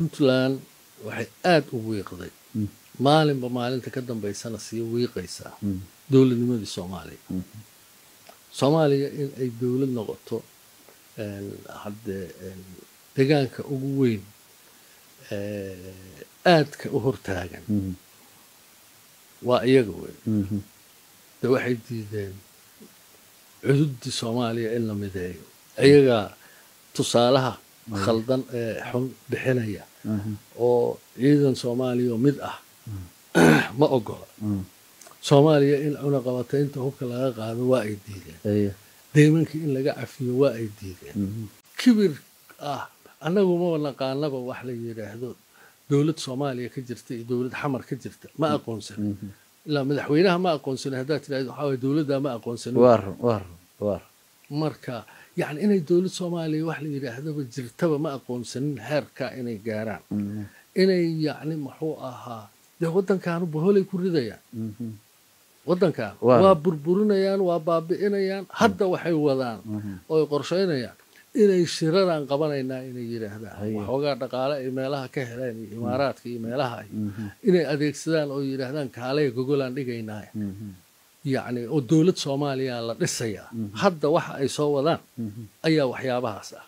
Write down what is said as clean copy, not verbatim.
puntland waxay aad u wiiqday maalinba maalinta ka dambaysana sii wiiqaysaa dowladnimadii soomaaliya soomaaliya in ay dowlad noqoto haddee deegaanka ugu weyn aadka u hortaagan waa iyaga wey de waxay diideen cududii soomaaliya in la mideeyo iyagaa tusaalaha khaldan ee xun bixinaya oo ciidan soomaaliya oo mid ah ma ogola soomaaliya in cunaqabataynta hubka laga qaado waa ay diideen deymankii in laga cafiyo waa ay diideen kibir ah annagu ma naqaanaba wax la yidhaahdo dowlad soomaaliya ka jirta iyo dowlad xamar ka jirta ma aqoonsan ilaa madaxweynaha ma aqoonsan haddaad tidhahdo waxaa waye dowladdaa ma aqoonsan marka yani inay dowlad soomaaliya wax la yidhaahdaba jirtaba ma aqoonsanin heerkaa inay gaaraan inay yani muxuu ahaa dee waddankaanu boholay ku ridayaan waddankan waa burburinayaan waa baabi'inayaan hadda waxay wadaan oo ay qorshaynayaan inay shiraraan qabanaynaa inay yidhaahdaan waxoogaa dhaqaale ay meelaha ka heleen iyo imaaraadka iyo meelaha inay adeegsadaan oo yidhaahdaan kaalaya gogolaan dhigaynaa yacni oo dowlad soomaaliya la dhisayaa hadda waxa ay soo wadaan ayaa waxyaabahaas ah